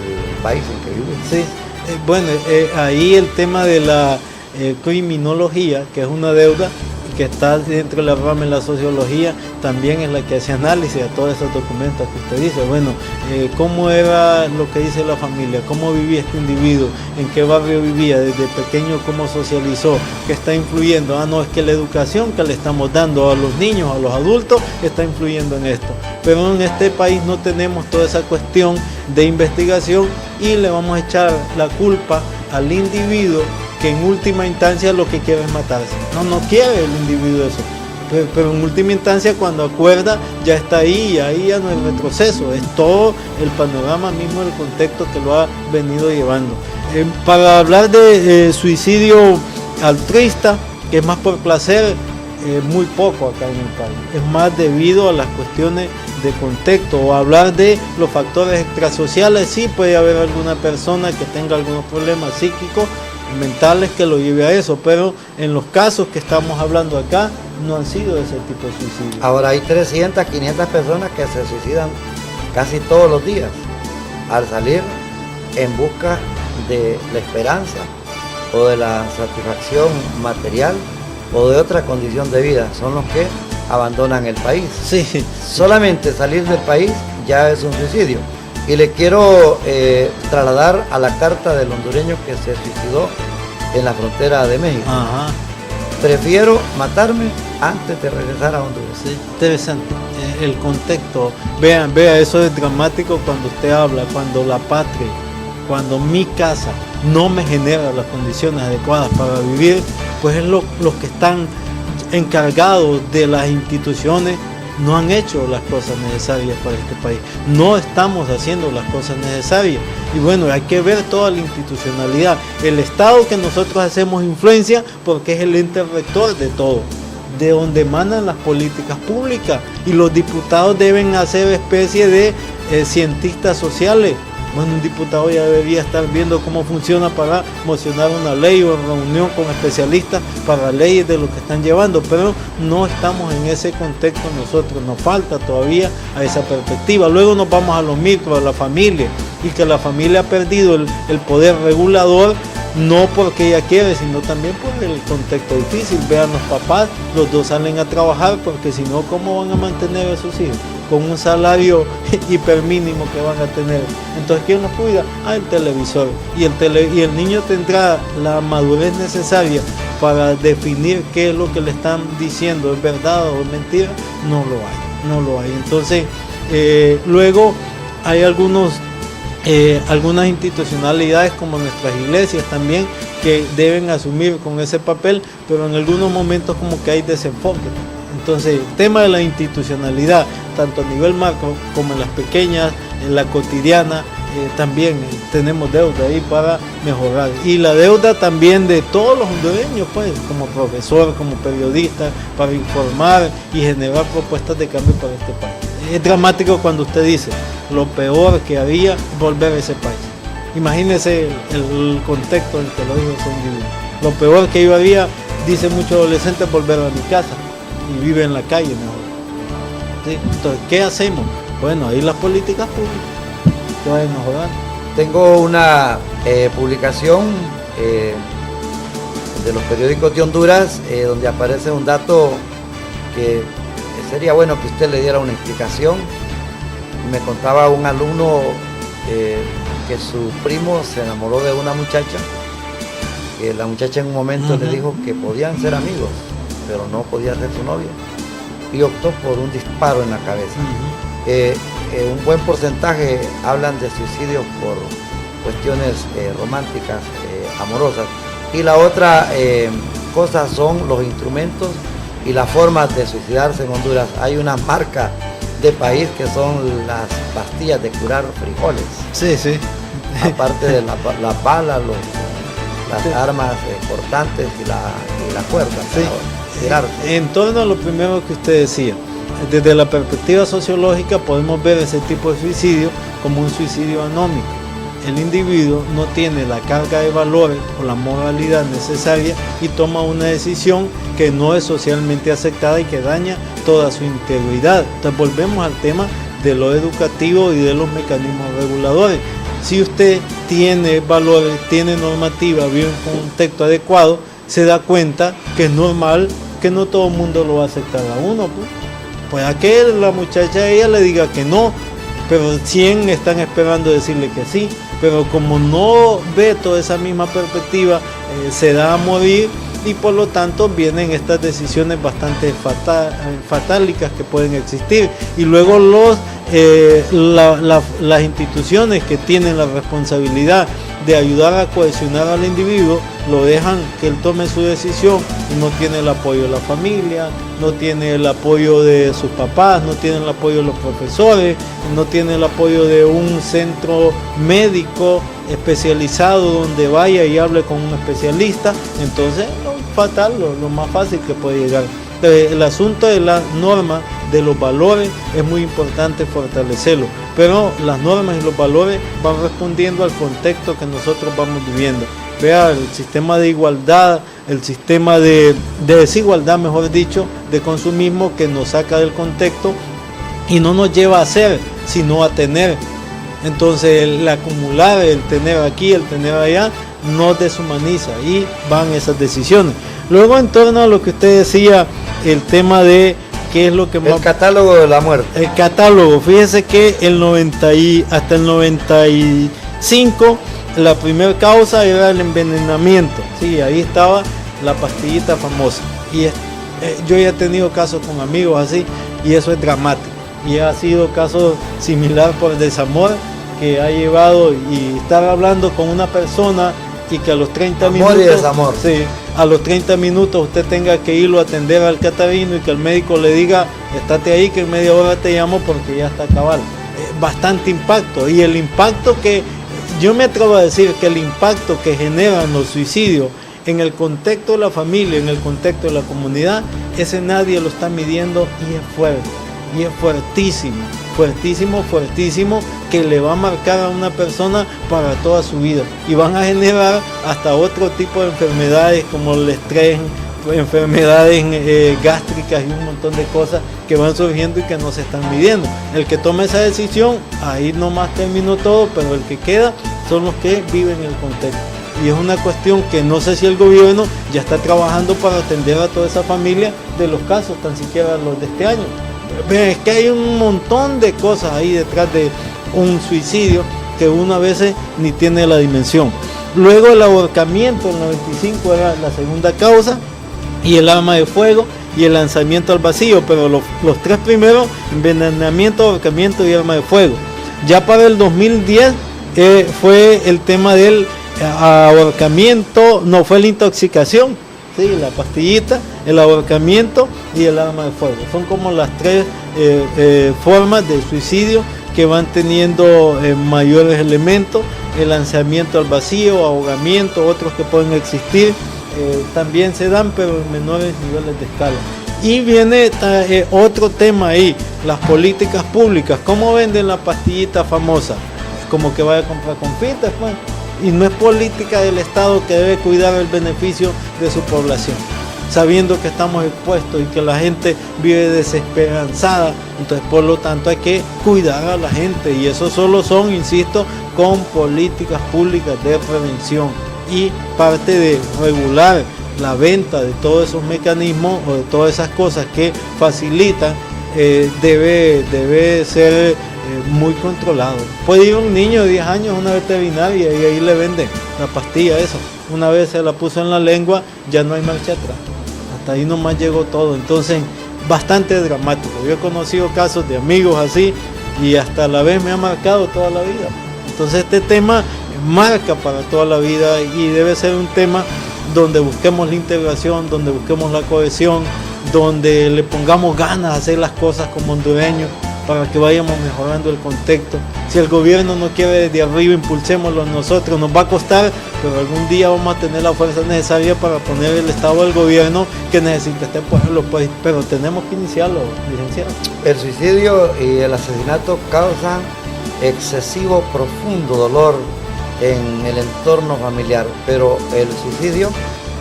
país en que vive. Sí, bueno, ahí el tema de la criminología, que es una deuda que está dentro de la rama de la sociología, también es la que hace análisis a todos esos documentos que usted dice. Bueno, cómo era lo que dice la familia, cómo vivía este individuo, en qué barrio vivía, desde pequeño cómo socializó, qué está influyendo. No, es que la educación que le estamos dando a los niños, a los adultos, está influyendo en esto. Pero en este país no tenemos toda esa cuestión de investigación, y le vamos a echar la culpa al individuo, que en última instancia lo que quiere es matarse. No quiere el individuo eso. Pero en última instancia, cuando acuerda, ya está ahí, y ahí ya no hay retroceso. Es todo el panorama mismo del contexto que lo ha venido llevando. Para hablar de suicidio altruista, que es más por placer, muy poco acá en el país. Es más debido a las cuestiones de contexto, o hablar de los factores extrasociales. Sí puede haber alguna persona que tenga algunos problemas psíquicos, mentales, que lo lleve a eso, pero en los casos que estamos hablando acá no han sido ese tipo de suicidios. Ahora hay 300, 500 personas que se suicidan casi todos los días al salir en busca de la esperanza o de la satisfacción material o de otra condición de vida. Son los que abandonan el país. Sí. Solamente salir del país ya es un suicidio. Y le quiero trasladar a la carta del hondureño que se suicidó en la frontera de México. Ajá. Prefiero matarme antes de regresar a Honduras. Sí, interesante. El contexto. Vea, eso es dramático cuando usted habla, cuando la patria, cuando mi casa no me genera las condiciones adecuadas para vivir, pues es los que están encargados de las instituciones no han hecho las cosas necesarias para este país. No estamos haciendo las cosas necesarias. Y bueno, hay que ver toda la institucionalidad. El Estado, que nosotros hacemos influencia porque es el ente rector de todo, de donde emanan las políticas públicas. Y los diputados deben hacer especie de cientistas sociales. Bueno, un diputado ya debería estar viendo cómo funciona para mocionar una ley o reunión con especialistas para leyes de lo que están llevando, pero no estamos en ese contexto nosotros, nos falta todavía a esa perspectiva. Luego nos vamos a los micros, a la familia, y que la familia ha perdido el poder regulador, no porque ella quiere, sino también por el contexto difícil. Vean, los papás, los dos salen a trabajar, porque si no, ¿cómo van a mantener a sus hijos? con un salario hipermínimo que van a tener. Entonces, ¿quién los cuida? El televisor. Y el niño tendrá la madurez necesaria para definir qué es lo que le están diciendo, es verdad o es mentira. No lo hay. Entonces, luego hay algunas institucionalidades como nuestras iglesias también que deben asumir con ese papel, pero en algunos momentos como que hay desenfoque. Entonces, el tema de la institucionalidad, tanto a nivel macro como en las pequeñas, en la cotidiana, también tenemos deuda ahí para mejorar. Y la deuda también de todos los hondureños, pues, como profesor, como periodista, para informar y generar propuestas de cambio para este país. Es dramático cuando usted dice, lo peor que había volver a ese país. Imagínese el contexto en el que lo dijo ese individuo. Lo peor que yo había, dice muchos adolescentes, volver a mi casa y vive en la calle mejor. ¿Sí? Entonces, ¿qué hacemos? Bueno, ahí las políticas públicas que vayan mejorando. Tengo una publicación de los periódicos de Honduras donde aparece un dato que sería bueno que usted le diera una explicación. Me contaba un alumno que su primo se enamoró de una muchacha, que la muchacha en un momento le dijo que podían ser amigos, pero no podía ser su novio, y optó por un disparo en la cabeza. Un buen porcentaje hablan de suicidios por cuestiones románticas, amorosas, y la otra cosa son los instrumentos y las formas de suicidarse en Honduras. Hay una marca de país que son las pastillas de curar frijoles. Sí, sí. Aparte de las balas, las armas cortantes y la cuerda. Sí. En torno a lo primero que usted decía, desde la perspectiva sociológica podemos ver ese tipo de suicidio como un suicidio anómico. El individuo no tiene la carga de valores o la moralidad necesaria y toma una decisión que no es socialmente aceptada y que daña toda su integridad. Entonces volvemos al tema de lo educativo y de los mecanismos reguladores. Si usted tiene valores, tiene normativa, vive en un contexto adecuado, se da cuenta que es normal que no todo el mundo lo va a aceptar a uno. Pues a que la muchacha ella le diga que no, pero 100 están esperando decirle que sí. Pero como no ve toda esa misma perspectiva, se da a morir y por lo tanto vienen estas decisiones bastante fatálicas que pueden existir. Y luego las instituciones que tienen la responsabilidad de ayudar a cohesionar al individuo, lo dejan que él tome su decisión y no tiene el apoyo de la familia, no tiene el apoyo de sus papás, no tiene el apoyo de los profesores, no tiene el apoyo de un centro médico especializado donde vaya y hable con un especialista. Entonces, fatal, lo más fácil que puede llegar. El asunto de la norma, de los valores, es muy importante fortalecerlo, pero las normas y los valores van respondiendo al contexto que nosotros vamos viviendo. Vea, el sistema de igualdad, el sistema de desigualdad, mejor dicho, de consumismo, que nos saca del contexto y no nos lleva a ser, sino a tener. Entonces el acumular, el tener aquí, el tener allá, nos deshumaniza y van esas decisiones. Luego, en torno a lo que usted decía, el tema de qué es lo que más... El catálogo de la muerte. El catálogo, fíjese que hasta el 95 la primera causa era el envenenamiento. Sí, ahí estaba la pastillita famosa. Y yo ya he tenido casos con amigos así y eso es dramático. Y ha sido caso similar por desamor, que ha llevado y estar hablando con una persona y que a los 30 minutos... Amor y desamor. Sí, a los 30 minutos usted tenga que irlo a atender al catarino y que el médico le diga, estate ahí que en media hora te llamo porque ya está cabal. Bastante impacto. Y el impacto que, yo me atrevo a decir que el impacto que generan los suicidios en el contexto de la familia, en el contexto de la comunidad, ese nadie lo está midiendo y es fuerte. Y es fuertísimo, fuertísimo, fuertísimo, que le va a marcar a una persona para toda su vida. Y van a generar hasta otro tipo de enfermedades como el estrés, enfermedades gástricas y un montón de cosas que van surgiendo y que no se están midiendo. El que toma esa decisión, ahí nomás terminó todo, pero el que queda son los que viven el contexto. Y es una cuestión que no sé si el gobierno ya está trabajando para atender a toda esa familia de los casos, tan siquiera los de este año. Es que hay un montón de cosas ahí detrás de un suicidio que uno a veces ni tiene la dimensión. Luego el ahorcamiento en el 95 era la segunda causa, y el arma de fuego y el lanzamiento al vacío, pero los tres primeros, envenenamiento, ahorcamiento y arma de fuego. Ya para el 2010 fue el tema del ahorcamiento, no, fue la intoxicación, sí, la pastillita, el ahorcamiento y el arma de fuego. Son como las tres formas de suicidio que van teniendo mayores elementos. El lanzamiento al vacío, ahogamiento, otros que pueden existir, también se dan, pero en menores niveles de escala. Y viene otro tema ahí, las políticas públicas. ¿Cómo venden la pastillita famosa? Como que vaya a comprar confites, pues. Y no es política del Estado que debe cuidar el beneficio de su población, sabiendo que estamos expuestos y que la gente vive desesperanzada. Entonces, por lo tanto, hay que cuidar a la gente, y eso solo son, insisto, con políticas públicas de prevención, y parte de regular la venta de todos esos mecanismos o de todas esas cosas que facilitan, debe ser muy controlado. Puede ir un niño de 10 años a una veterinaria y ahí le venden la pastilla esa. Una vez se la puso en la lengua, ya no hay marcha atrás. Hasta ahí nomás llegó todo. Entonces, bastante dramático. Yo he conocido casos de amigos así, y hasta la vez me ha marcado toda la vida. Entonces, este tema marca para toda la vida, y debe ser un tema donde busquemos la integración, donde busquemos la cohesión, donde le pongamos ganas de hacer las cosas como hondureños, para que vayamos mejorando el contexto. Si el gobierno no quiere desde arriba, impulsémoslo nosotros. Nos va a costar, pero algún día vamos a tener la fuerza necesaria para poner el estado del gobierno que necesita este pueblo, pues, pero tenemos que iniciarlo, licenciado. El suicidio y el asesinato causan excesivo, profundo dolor en el entorno familiar, pero el suicidio,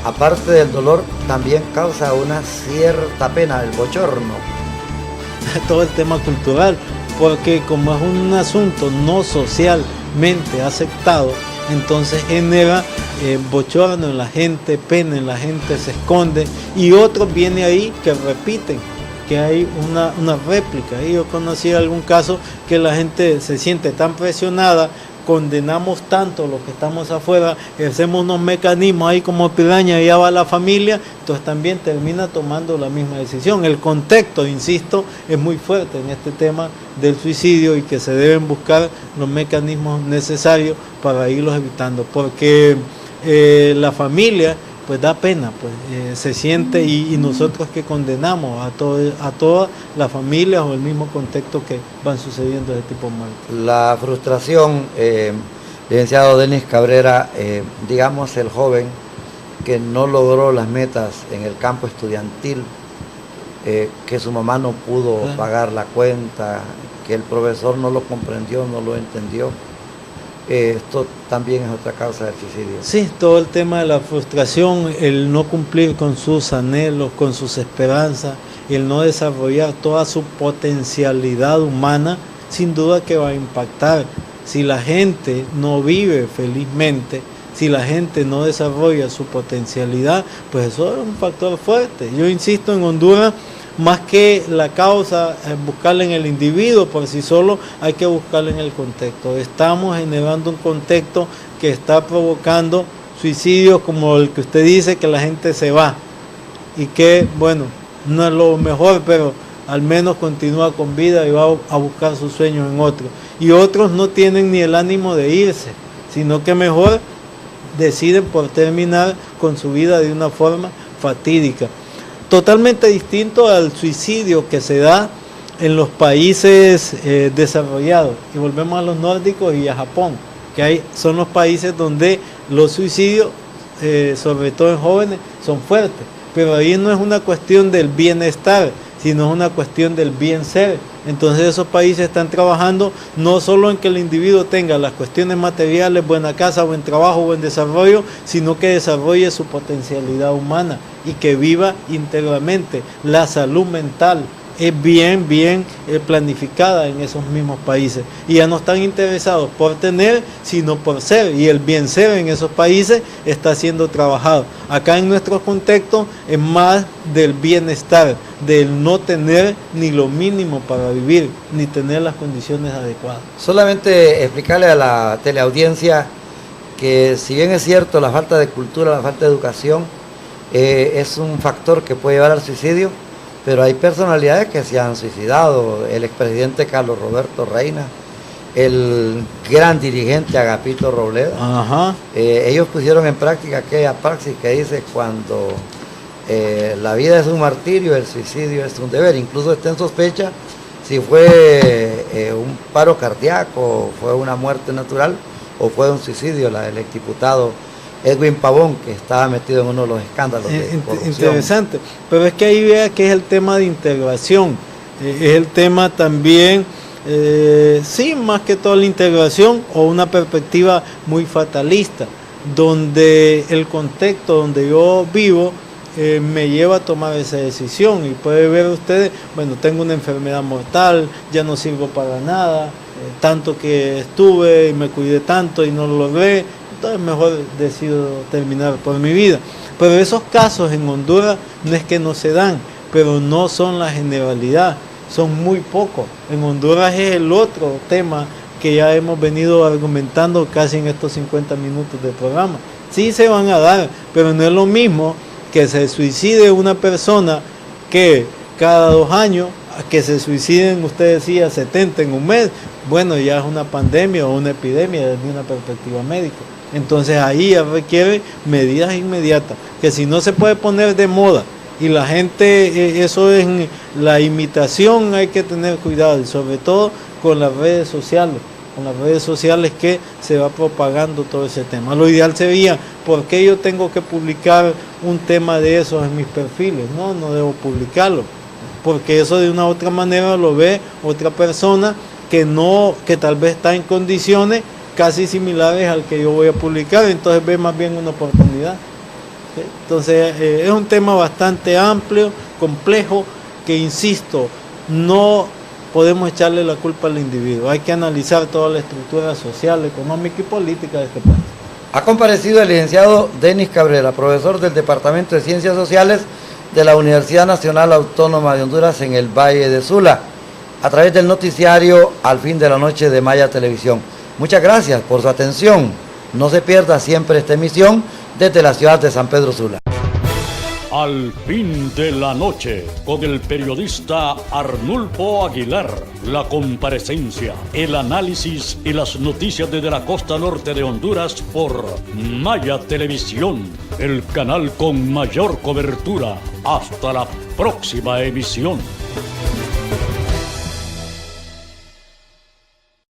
aparte del dolor, también causa una cierta pena, el bochorno. Todo el tema cultural, porque como es un asunto no socialmente aceptado, entonces genera bochorno en la gente, pena en la gente, se esconde, y otros vienen ahí que repiten, que hay una réplica. Y yo conocí algún caso que la gente se siente tan presionada, condenamos tanto los que estamos afuera, hacemos unos mecanismos ahí como piraña, y ya va la familia, entonces también termina tomando la misma decisión. El contexto, insisto, es muy fuerte en este tema del suicidio, y que se deben buscar los mecanismos necesarios para irlos evitando, porque la familia pues da pena, pues se siente, y nosotros que condenamos a todas las familias o el mismo contexto que van sucediendo de tipo mal. La frustración, licenciado Denis Cabrera, digamos el joven que no logró las metas en el campo estudiantil, que su mamá no pudo pagar la cuenta, que el profesor no lo comprendió, no lo entendió. Esto también es otra causa del suicidio. Sí, todo el tema de la frustración, el no cumplir con sus anhelos, con sus esperanzas, el no desarrollar toda su potencialidad humana, sin duda que va a impactar. Si la gente no vive felizmente, si la gente no desarrolla su potencialidad, pues eso es un factor fuerte. Yo insisto, en Honduras, más que la causa, buscarla en el individuo por sí solo, hay que buscarla en el contexto. Estamos generando un contexto que está provocando suicidios como el que usted dice, que la gente se va, y que, bueno, no es lo mejor, pero al menos continúa con vida y va a buscar sus sueños en otros. Y otros no tienen ni el ánimo de irse, sino que mejor deciden por terminar con su vida de una forma fatídica. Totalmente distinto al suicidio que se da en los países desarrollados. Y volvemos a los nórdicos y a Japón, que son los países donde los suicidios, sobre todo en jóvenes, son fuertes. Pero ahí no es una cuestión del bienestar, sino es una cuestión del bien ser. Entonces esos países están trabajando no solo en que el individuo tenga las cuestiones materiales, buena casa, buen trabajo, buen desarrollo, sino que desarrolle su potencialidad humana y que viva íntegramente. La salud mental es bien planificada en esos mismos países, y ya no están interesados por tener, sino por ser, y el bien ser en esos países está siendo trabajado. Acá en nuestro contexto es más del bienestar, del no tener ni lo mínimo para vivir, ni tener las condiciones adecuadas. Solamente explicarle a la teleaudiencia que, si bien es cierto, la falta de cultura, la falta de educación es un factor que puede llevar al suicidio, pero hay personalidades que se han suicidado. El expresidente Carlos Roberto Reina, el gran dirigente Agapito Robledo. Ellos pusieron en práctica aquella praxis que dice: cuando la vida es un martirio, el suicidio es un deber. Incluso está en sospecha si fue un paro cardíaco, fue una muerte natural o fue un suicidio la del exdiputado Edwin Pavón, que estaba metido en uno de los escándalos de corrupción. Interesante, pero es que ahí vea que es el tema de integración, es el tema también, sí, más que todo la integración, o una perspectiva muy fatalista, donde el contexto donde yo vivo me lleva a tomar esa decisión. Y puede ver ustedes, bueno, tengo una enfermedad mortal, ya no sirvo para nada, tanto que estuve y me cuidé tanto y no lo logré, entonces mejor decido terminar por mi vida. Pero esos casos en Honduras no es que no se dan, pero no son la generalidad, son muy pocos. En Honduras es el otro tema que ya hemos venido argumentando casi en estos 50 minutos de programa. Sí se van a dar, pero no es lo mismo que se suicide una persona que cada 2 años, que se suiciden, usted decía, 70 en un mes. Bueno, ya es una pandemia o una epidemia desde una perspectiva médica. Entonces ahí ya requiere medidas inmediatas, que si no se puede poner de moda y la gente, eso es la imitación, hay que tener cuidado, y sobre todo con las redes sociales, que se va propagando todo ese tema. Lo ideal sería, ¿por qué yo tengo que publicar un tema de esos en mis perfiles? No debo publicarlo, porque eso de una u otra manera lo ve otra persona que tal vez está en condiciones casi similares al que yo voy a publicar, entonces ve más bien una oportunidad. Entonces es un tema bastante amplio, complejo, que insisto, no podemos echarle la culpa al individuo, hay que analizar toda la estructura social, económica y política de este país. Ha comparecido el licenciado Denis Cabrera, profesor del Departamento de Ciencias Sociales de la Universidad Nacional Autónoma de Honduras en el Valle de Sula, a través del noticiario Al Fin de la Noche de Maya Televisión. Muchas gracias por su atención. No se pierda siempre esta emisión desde la ciudad de San Pedro Sula. Al Fin de la Noche, con el periodista Arnulfo Aguilar. La comparecencia, el análisis y las noticias desde la costa norte de Honduras por Maya Televisión, el canal con mayor cobertura. Hasta la próxima emisión.